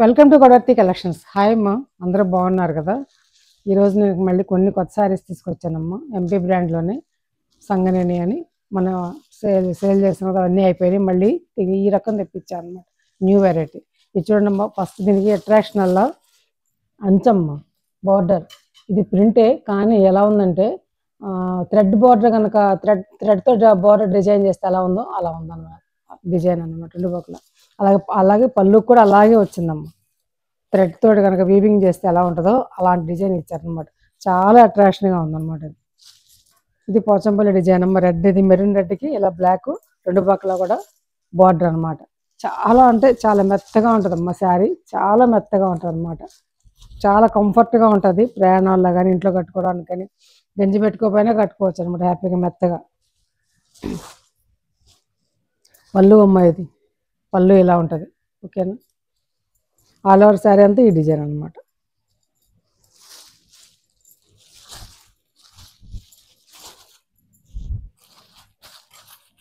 Welcome to Godavarthi collections. Hi అమ్మా, అందరూ బాగున్నారు కదా? ఈరోజు నేను మళ్ళీ కొన్ని కొత్త సారీస్ తీసుకొచ్చానమ్మా. ఎంపీ బ్రాండ్లోనే సంగనేని అని మన సేల్ చేసిన అన్నీ అయిపోయినాయి. మళ్ళీ ఈ రకం తెప్పించాను అనమాట, న్యూ వెరైటీ. ఇది చూడండి, ఫస్ట్ దీనికి అట్రాక్షన్ అలా అంచమ్మ బార్డర్. ఇది ప్రింటే కానీ ఎలా ఉందంటే థ్రెడ్ బార్డర్ కనుక థ్రెడ్తో బార్డర్ డిజైన్ చేస్తే ఎలా ఉందో అలా ఉందన్నమాట. డిజైన్ అనమాట రెండు పక్కల. అలాగే పళ్ళు కూడా అలాగే వచ్చిందమ్మా. థ్రెడ్ తోటి కనుక వీవింగ్ చేస్తే ఎలా ఉంటుందో అలాంటి డిజైన్ ఇచ్చారనమాట. చాలా అట్రాక్షన్గా ఉందన్నమాట. ఇది పోచంపల్లి డిజైన్ అమ్మ. రెడ్, ఇది మెరూన్ రెడ్కి ఇలా బ్లాక్ రెండు పక్కల కూడా బార్డర్ అనమాట. చాలా అంటే చాలా మెత్తగా ఉంటుందమ్మా శారీ. చాలా మెత్తగా ఉంటుంది అనమాట. చాలా కంఫర్ట్గా ఉంటుంది ప్రయాణాల్లో కానీ ఇంట్లో కట్టుకోవడానికి కానీ. గంజి పెట్టుకోకపోయినా కట్టుకోవచ్చు అనమాట హ్యాపీగా మెత్తగా. పళ్ళు అమ్మ, ఇది పళ్ళు ఇలా ఉంటుంది. ఓకేనా? ఆల్ ఓవర్ శారీ అంతా ఈ డిజైన్ అనమాట.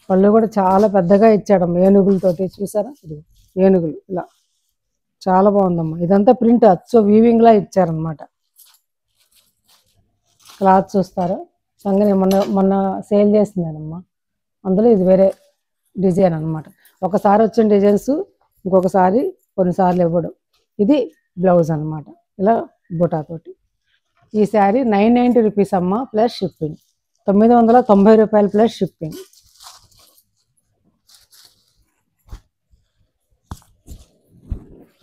పళ్ళు కూడా చాలా పెద్దగా ఇచ్చాడమ్మ, ఏనుగులతోటి. చూసారా? ఇది ఏనుగులు ఇలా చాలా బాగుందమ్మా. ఇదంతా ప్రింట్ అచ్చో వీవింగ్లా ఇచ్చారనమాట. క్లాత్ చూస్తారా? సంగనే మొన్న సేల్ చేసిందేనమ్మా. అందులో ఇది వేరే డిజైన్ అనమాట. ఒకసారి వచ్చిన డిజైన్స్ ఇంకొకసారి కొన్నిసార్లు ఇవ్వడు. ఇది బ్లౌజ్ అనమాట, ఇలా బుటాతోటి. ఈ శారీ 990 రూపీస్ అమ్మ, ప్లస్ షిప్పింగ్. 990 రూపాయలు ప్లస్ షిప్పింగ్.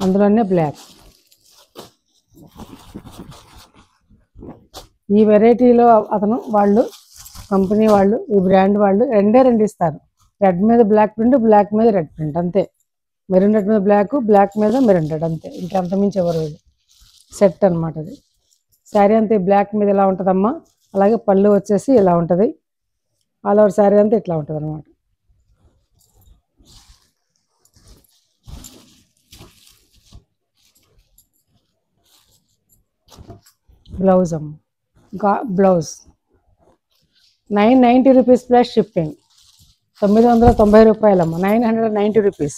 అందులోనే బ్లాక్. ఈ వెరైటీలో వాళ్ళు కంపెనీ వాళ్ళు, ఈ బ్రాండ్ వాళ్ళు రెండు ఇస్తారు. రెడ్ మీద బ్లాక్ ప్రింట్, బ్లాక్ మీద రెడ్ ప్రింట్, అంతే. మెరూన్ రెడ్ మీద బ్లాక్, బ్లాక్ మీద మెరూన్ రెడ్, అంతే. ఇంకంతమించి ఎవరు సెట్ అనమాట. అది శారీ అంతే బ్లాక్ మీద ఇలా ఉంటుందమ్మా. అలాగే పళ్ళు వచ్చేసి ఇలా ఉంటుంది. ఆల్ ఓవర్ శారీ అంతా ఇట్లా ఉంటుంది అనమాట. బ్లౌజ్ అమ్మ, blouse 990 rupees plus shipping. 990 రూపాయలమ్మ, 990 rupees.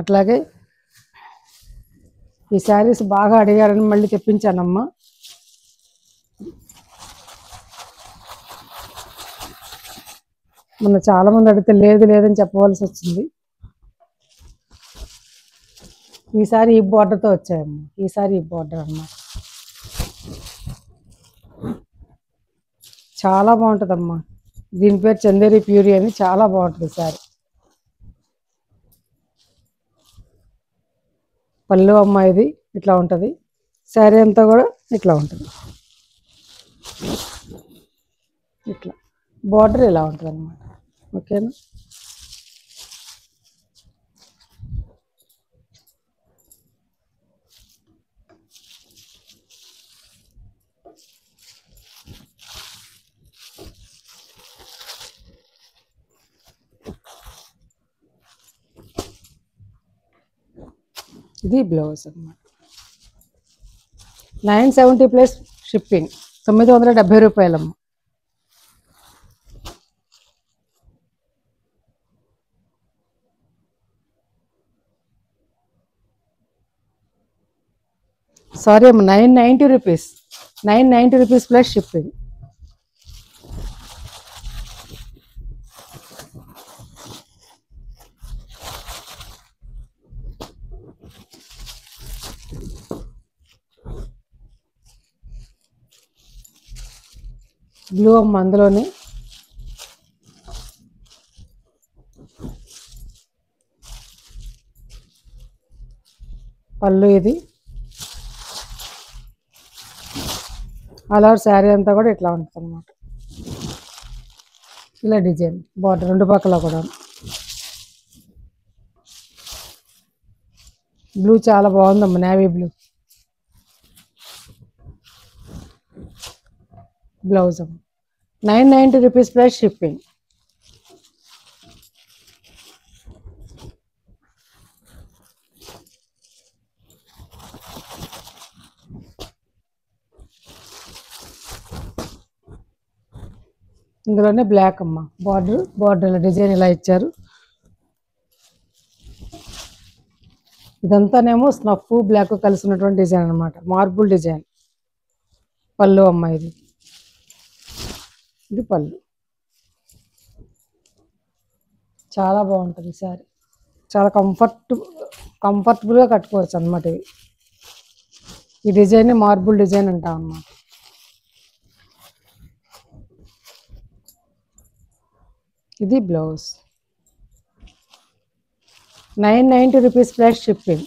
అట్లాగే ఈ శారీస్ బాగా అడిగారని మళ్ళీ తెప్పించానమ్మా. మొన్న చాలామంది అడిగితే లేదని చెప్పవలసి వచ్చింది. ఈసారి ఈ బార్డర్తో వచ్చాయమ్మా. ఈసారి ఈ బార్డర్ అన్నమాట. చాలా బాగుంటుందమ్మా. దీని పేరు చందేరి ప్యూరీ అని. చాలా బాగుంటుంది శారీ. పళ్ళు అమ్మ, ఇది ఇట్లా ఉంటుంది. శారీ అంతా కూడా ఇట్లా ఉంటుంది. ఇట్లా బార్డర్ ఇలా ఉంటుంది అన్నమాట. ఓకేనా? ఇది బ్లౌజ్ అన్నమాట. 970 ప్లస్ షిప్పింగ్. 970 రూపాయలమ్మ. సారీ అమ్మ, 990 rupees. 990 rupees plus shipping. Blue అమ్మ, అందులోనే పళ్ళు. ఇది ఆల్ ఓవర్ శారీ అంతా కూడా ఇట్లా ఉంటుంది అన్నమాట. ఇలా డిజైన్ బార్డర్ రెండు పక్కల కూడా. బ్లూ చాలా బాగుందమ్మా, నేవీ బ్లూ. బ్లౌజ్ అమ్మ, 990 రూపీస్ ప్లస్ షిప్పింగ్. ఇందులోనే బ్లాక్ అమ్మ. బార్డర్ డిజైన్ ఇలా ఇచ్చారు. ఇదంతానేమో స్నఫ్ బ్లాక్ కలిసి ఉన్నటువంటి డిజైన్ అనమాట, మార్బుల్ డిజైన్. పళ్ళు అమ్మ ఇది, ఇది పళ్ళు. చాలా బాగుంటుంది శారీ, చాలా కంఫర్టబుల్గా కట్టుకోవచ్చు అనమాట. ఈ డిజైన్ మార్బుల్ డిజైన్ అంటాం అన్నమాట. ఇది బ్లౌజ్. 990 rupees plus shipping.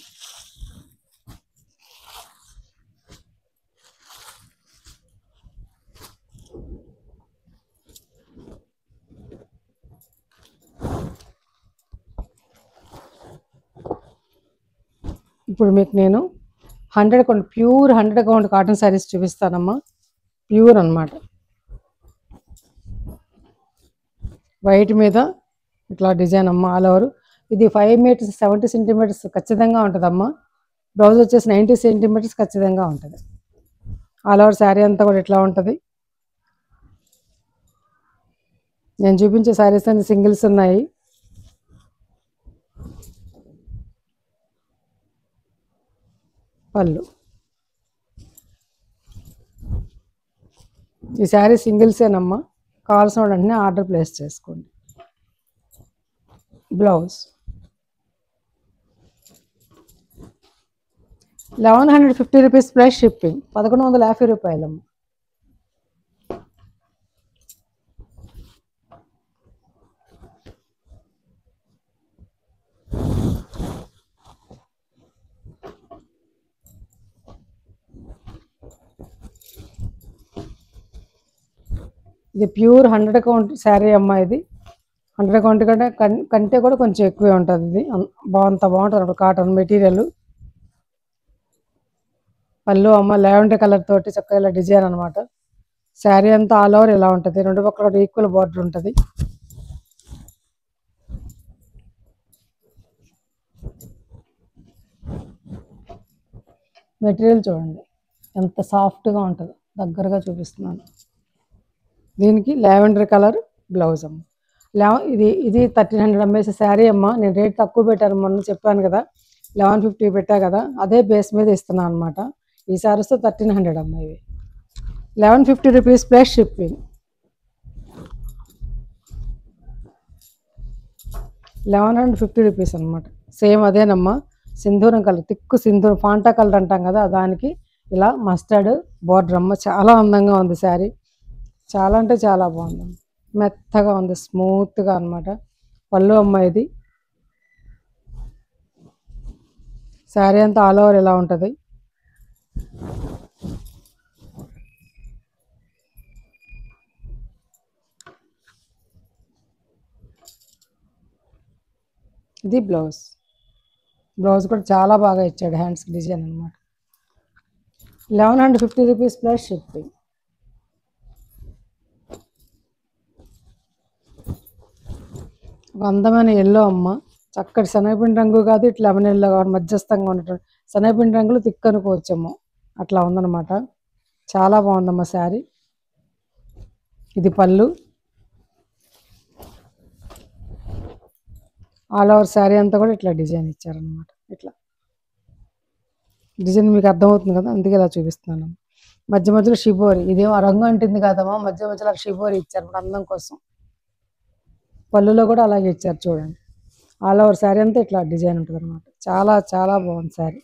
ఇప్పుడు మీకు నేను 100 count pure 100 count cotton saris చూపిస్తానమ్మా. ప్యూర్ అనమాట, వైట్ మీద ఇట్లా డిజైన్ అమ్మ, ఆల్ ఓవర్. ఇది 5 మీటర్స్ 70 సెంటీమీటర్స్ ఖచ్చితంగా ఉంటుందమ్మా. బ్లౌజ్ వచ్చేసి 90 సెంటీమీటర్స్ ఖచ్చితంగా ఉంటుంది. ఆల్ ఓవర్ శారీ అంతా కూడా ఇట్లా ఉంటుంది. నేను చూపించే శారీస్ అన్ని సింగిల్స్ ఉన్నాయి. పళ్ళు. ఈ శారీ సింగిల్సేనమ్మా, కావాల్సిన వెంటనే ఆర్డర్ ప్లేస్ చేసుకోండి. Blouse 1150 rupees plus shipping. 1150 రూపాయలమ్మ. ఇది ప్యూర్ 100 కౌంట్ శారీ అమ్మ. ఇది 100 కౌంట్ కంటే కూడా కొంచెం ఎక్కువే ఉంటుంది. ఇది బాగుంటుంది కాటన్ మెటీరియల్. పళ్ళు అమ్మ లావెండర్ కలర్ తోటి చక్కగా ఇలా డిజైన్ అనమాట. శారీ అంతా ఆల్ ఓవర్ ఇలా ఉంటుంది, రెండు పక్కల ఈక్వల్ బార్డర్ ఉంటుంది. మెటీరియల్ చూడండి ఎంత సాఫ్ట్గా ఉంటుందో, దగ్గరగా చూపిస్తున్నాను. దీనికి లావెండర్ కలర్ బ్లౌజ్ అమ్మ. ఇది 1300 అమ్మేసే శారీ అమ్మ. నేను రేట్ తక్కువ పెట్టాను, మొన్న చెప్పాను కదా 1150 పెట్టా కదా, అదే బేస్ మీద ఇస్తున్నాను అనమాట. ఈ శారీస్తో 1300 అమ్మ. ఇవి 1150 రూపీస్ ప్లస్ షిప్పింగ్. 1150 రూపీస్ అనమాట. సేమ్ అదేనమ్మా, సింధూరం కలర్, తిక్కు సింధూరం ఫాంటా కలర్ అంటాం కదా, దానికి ఇలా మస్టర్డ్ బోర్డర్ అమ్మ. చాలా అందంగా ఉంది శారీ, చాలా అంటే చాలా బాగుంది, మెత్తగా ఉంది, స్మూత్గా అనమాట. పళ్ళు అమ్మ ఇది. శారీ అంతా ఆల్ ఓవర్ ఇలా ఉంటుంది. ఇది బ్లౌజ్. బ్లౌజ్ కూడా చాలా బాగా ఇచ్చాడు, హ్యాండ్స్ డిజైన్ అనమాట. 1150 రూపీస్ ప్లస్ షిప్పింగ్. ఒక అందమైన ఎల్లో అమ్మ, చక్కటి శనగపిండి రంగు కాదు, ఇట్లా లెమన్ ఎల్లో కాదు, మధ్యస్థంగా ఉన్నటువంటి శనగపిండి రంగులు తిక్కనుకోవచ్చేమో అట్లా ఉందన్నమాట. చాలా బాగుందమ్మా శారీ. ఇది పళ్ళు. ఆల్ ఓవర్ శారీ అంతా కూడా ఇట్లా డిజైన్ ఇచ్చారనమాట. ఇట్లా డిజైన్ మీకు అర్థమవుతుంది కదా, అందుకే ఇలా చూపిస్తున్నాను. మధ్య మధ్యలో షిబోరి, ఇదేమో రంగు అంటుంది కదమ్మా, మధ్య మధ్యలో షిబోరి ఇచ్చారు అందం కోసం. పళ్ళులో కూడా అలాగే ఇచ్చారు చూడండి. ఆల్ ఓవర్ శారీ అంతా ఇట్లా డిజైన్ ఉంటుంది అనమాట. చాలా చాలా బాగుంది శారీ.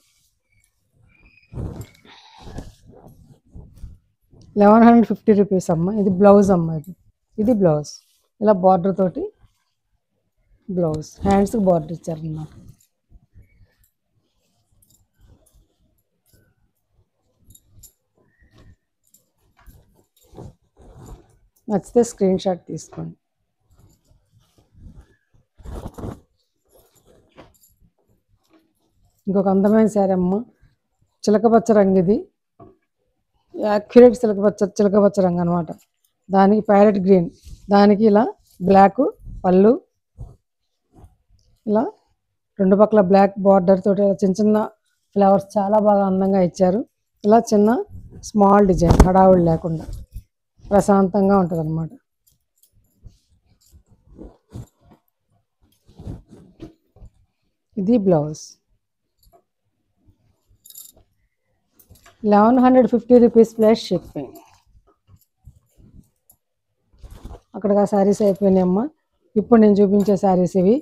1150 రూపీస్ అమ్మ. ఇది బ్లౌజ్ అమ్మ. ఇది బ్లౌజ్, ఇలా బార్డర్ తోటి బ్లౌజ్, హ్యాండ్స్కి బార్డర్ ఇచ్చారనమాట. నచ్చితే స్క్రీన్ షాట్ తీసుకోండి. ఇంకొక అందమైన శారీ అమ్మ, చిలకపచ్చ రంగు. ఇది యాక్యురేట్ చిలకపచ్చ రంగు అనమాట. దానికి ప్యారెట్ గ్రీన్, దానికి ఇలా బ్లాక్ పళ్ళు, ఇలా రెండు పక్కల బ్లాక్ బార్డర్ తోటి చిన్న చిన్న ఫ్లవర్స్ చాలా బాగా అందంగా ఇచ్చారు. ఇలా చిన్న స్మాల్ డిజైన్, హడావుడి లేకుండా ప్రశాంతంగా ఉంటుంది అన్నమాట. ఇది బ్లౌజ్. 1150 rupees plus shipping. అక్కడికి ఆ శారీస్ అయిపోయినాయమ్మా. ఇప్పుడు నేను చూపించే శారీస్ ఇవి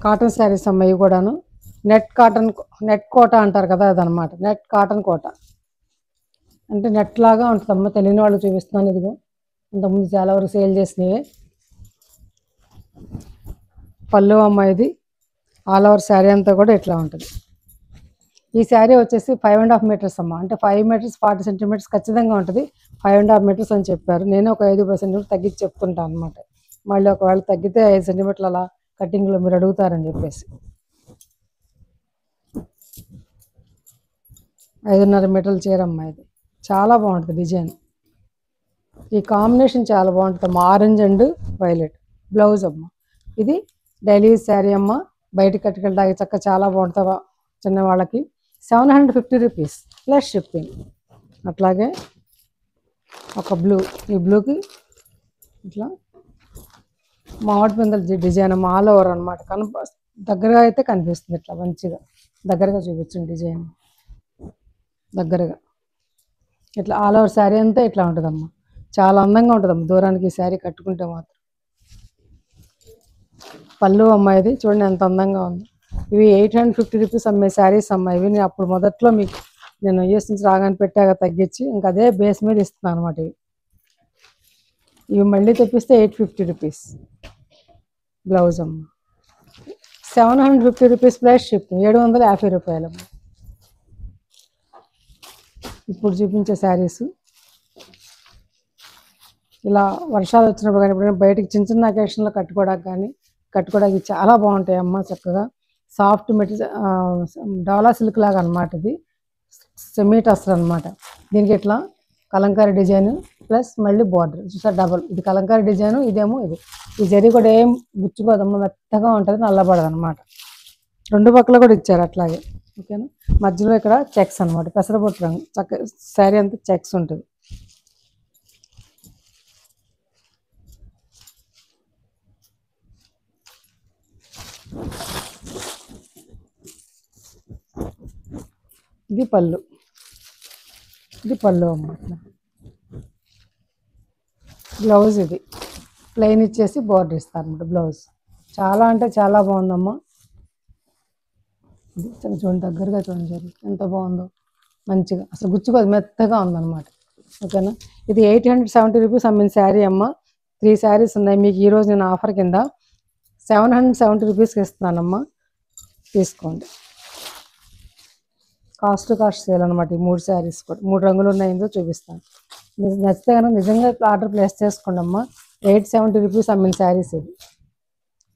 కాటన్ శారీస్ అమ్మ. ఇవి కూడాను నెట్ కోట అంటారు కదా, అదనమాట. నెట్ కాటన్ కోట అంటే నెట్ లాగా ఉంటుందమ్మా. తెలియని వాళ్ళు చూపిస్తున్నాను. ఇదిగో అంతకుముందు చాలా వరకు సేల్ చేసినవి. పళ్ళు అమ్మ. ఇది ఆల్ ఓవర్ శారీ అంతా కూడా ఇట్లా ఉంటుంది. ఈ శారీ వచ్చేసి 5.5 మీటర్స్ అమ్మ. అంటే 5 మీటర్స్ 40 సెంటీమీటర్స్ ఖచ్చితంగా ఉంటుంది. 5.5 మీటర్స్ అని చెప్పారు. నేను ఒక 5 సెంటీమీటర్స్ తగ్గించి చెప్తుంటాను అనమాట. మళ్ళీ ఒకవేళ తగ్గితే 5 సెంటీమీటర్లు అలా కటింగ్లో మీరు అడుగుతారని చెప్పేసి. 5.5 మీటర్ల చీర అమ్మ. ఇది చాలా బాగుంటుంది డిజైన్. ఈ కాంబినేషన్ చాలా బాగుంటుంది అమ్మ. ఆరెంజ్ అండ్ వైలెట్ బ్లౌజ్ అమ్మ. ఇది డైలీ శారీ అమ్మ. బయటకి కట్టుకెళ్ళడానికి చక్క చాలా బాగుంటుంది చిన్నవాళ్ళకి. 750 రూపీస్ ప్లస్ షిప్పింగ్. అట్లాగే ఒక బ్లూ. ఈ బ్లూకి ఇట్లా మామిడి పిందెల డిజైన్ అమ్మ. ఆల్ ఓవర్ అనమాట. దగ్గరగా అయితే కనిపిస్తుంది. ఇట్లా మంచిగా దగ్గరగా చూపించండి డిజైన్. దగ్గరగా ఇట్లా ఆల్ ఓవర్ శారీ అంతా ఇట్లా ఉంటుందమ్మా. చాలా అందంగా ఉంటుందమ్మా దూరానికి ఈ శారీ కట్టుకుంటే మాత్రం. పళ్ళు అమ్మాయిది చూడండి ఎంత అందంగా ఉంది. ఇవి 850 రూపీస్ అమ్మే శారీస్ అమ్మాయి. ఇవి నేను అప్పుడు మొదట్లో మీకు నేను యూఎస్ నుంచి రాగానే పెట్టాక తగ్గించి ఇంకా అదే బేస్ మీద ఇస్తున్నాను అనమాట. ఇవి మళ్ళీ తెప్పిస్తే 850 రూపీస్ బ్లౌజ్ అమ్మ. 750 రూపీస్ ప్లస్ షిప్పింగ్. 750 రూపాయలమ్మ. ఇప్పుడు చూపించే శారీస్ ఇలా వర్షాలు వచ్చినప్పుడు కానీ ఎప్పుడైనా బయటికి చిన్న చిన్న అకేషన్లో కట్టుకోవడానికి చాలా బాగుంటాయి అమ్మ. చక్కగా సాఫ్ట్ మెటీరియల్ డోలా సిల్క్ లాగా అనమాట. ఇది సెమీ టస్సర్ అనమాట. దీనికి ఇట్లా కలంకారీ డిజైన్ ప్లస్ మళ్ళీ బార్డర్ చూసారు డబల్. ఇది కలంకారీ డిజైన్, ఇదేమో ఇది. ఈ జరీ కూడా ఏం గుచ్చుకోదమ్మా, మెత్తగా ఉంటుంది, నల్లబడదు అనమాట. రెండు పక్కల కూడా ఇచ్చారు అట్లాగే. ఓకేనా. మధ్యలో ఇక్కడ చెక్స్ అనమాట. పెసరపొట్టు రంగు చక్క శారీ అంతా చెక్స్ ఉంటుంది. ఇది పళ్ళు. ఇది పళ్ళు అన్నమాట. బ్లౌజ్ ఇది ప్లెయిన్ ఇచ్చేసి బార్డర్ ఇస్తారు అన్నమాట బ్లౌజ్. చాలా అంటే చాలా బాగుందమ్మా. ఇది చూడండి దగ్గరగా చూడండి ఎంత బాగుందో. మంచిగా అసలు గుచ్చుకోదు, మెత్తగా ఉందన్నమాట. ఓకేనా. ఇది 870 రూపీస్ అమ్మిన శారీ అమ్మ. 3 శారీస్ ఉన్నాయి మీకు. ఈరోజు నేను ఆఫర్ కింద 770 రూపీస్కి ఇస్తున్నానమ్మా. తీసుకోండి. కాస్ట్ సేల్ అనమాట. ఈ 3 శారీస్ కూడా 3 రంగులు ఉన్నాయిందో చూపిస్తాను. నచ్చితే కనుక నిజంగా ఆర్డర్ ప్లేస్ చేసుకోండి అమ్మా. 870 రూపీస్ అమ్మిన శారీస్ ఇది.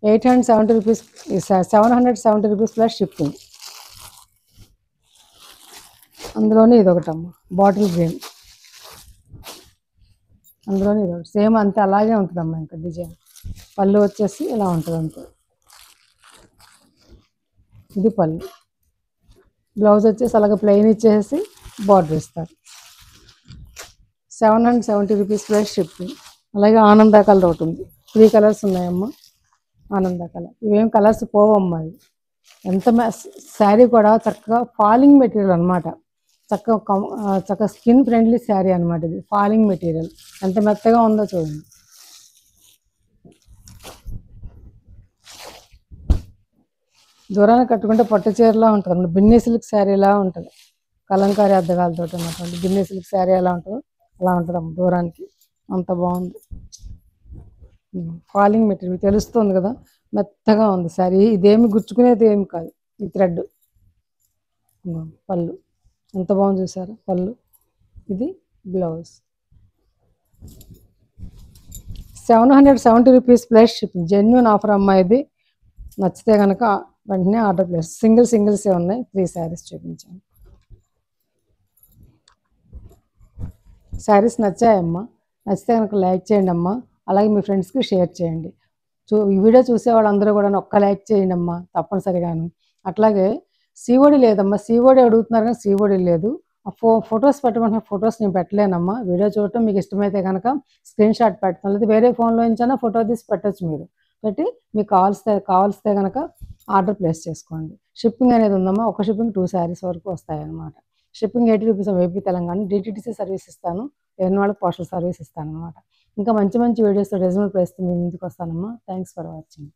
870 రూపీస్ 770 రూపీస్ ప్లస్ షిప్పింగ్. అందులోనే ఇది ఒకటమ్మా బాటిల్ గ్రీన్. అందులోనే ఇది ఒకటి సేమ్ అంతే అలాగే ఉంటుందమ్మా. ఇంకా డిజైన్ పళ్ళు వచ్చేసి ఇలా ఉంటుంది అంతే. ఇది పళ్ళు. బ్లౌజ్ వచ్చేసి అలాగే ప్లెయిన్ ఇచ్చేసి బార్డర్ ఇస్తారు. 770 రూపీస్ ప్లస్ షిప్పింగ్. అలాగే ఆనంద కలర్ ఒకటి ఉంది. 3 కలర్స్ ఉన్నాయమ్మా. ఆనంద కలర్. ఇవేం కలర్స్ పోవమ్మా. ఎంత శారీ కూడా చక్కగా ఫాలింగ్ మెటీరియల్ అనమాట. చక్కగా స్కిన్ ఫ్రెండ్లీ శారీ అనమాట. ఇది ఫాలింగ్ మెటీరియల్ ఎంత మెత్తగా ఉందో చూడండి. దూరాన్ని కట్టుకుంటే పట్టు చీరలా ఉంటుంది. బిన్నీ సిల్క్ శారీలా ఉంటుంది. కలంకారీ అద్దగాలతో ఉన్నటువంటి బిన్నీ సిల్క్ శారీ ఎలా ఉంటుందో అలా ఉంటుంది అమ్మ. దూరానికి అంత బాగుంది. ఫాలింగ్ మెటీరియల్ తెలుస్తుంది కదా, మెత్తగా ఉంది శారీ. ఇదేమి గుచ్చుకునేది ఏమి కాదు. ఈ థ్రెడ్. పళ్ళు ఎంత బాగుంది చూసారు పళ్ళు. ఇది blouse. 770 rupees plus shipping. Genuine offer అమ్మా ఇది. నచ్చితే కనుక వెంటనే ఆర్డర్ ప్లేస్. సింగిల్సే ఉన్నాయి. 3 శారీస్ చూపించాను. శారీస్ నచ్చాయమ్మా. నచ్చితే కనుక లైక్ చేయండి అమ్మా. అలాగే మీ ఫ్రెండ్స్కి షేర్ చేయండి. ఈ వీడియో చూసే వాళ్ళందరూ కూడా ఒక్క లైక్ చేయండి అమ్మా తప్పనిసరిగాను. అట్లాగే సీఓడి లేదమ్మా. సీఓడి అడుగుతున్నారు కానీ సీఓడి లేదు. ఫొటోస్ పెట్టమంటే ఫొటోస్ నేను పెట్టలేనమ్మా. వీడియో చూడటం మీకు ఇష్టమైతే కనుక స్క్రీన్ షాట్ పెడతాను. లేదా వేరే ఫోన్లో నుంచైనా ఫోటో తీసి పెట్టచ్చు. మీరు పెట్టి మీకు కావాల్స్తే కనుక ఆర్డర్ ప్లేస్ చేసుకోండి. షిప్పింగ్ అనేది ఉందమ్మా, ఒక షిప్పింగ్ 2 శారీస్ వరకు వస్తాయన్నమాట. Shipping 80 rupees AP Telangana. DTDC service ఇస్తాను, లేని వాళ్ళకి పోస్టల్ సర్వీస్ ఇస్తాను అనమాట. ఇంకా మంచి మంచి వీడియోస్ రీజనబుల్ ప్రైస్తో మీ ముందుకు వస్తానమ్మా. Thanks for watching.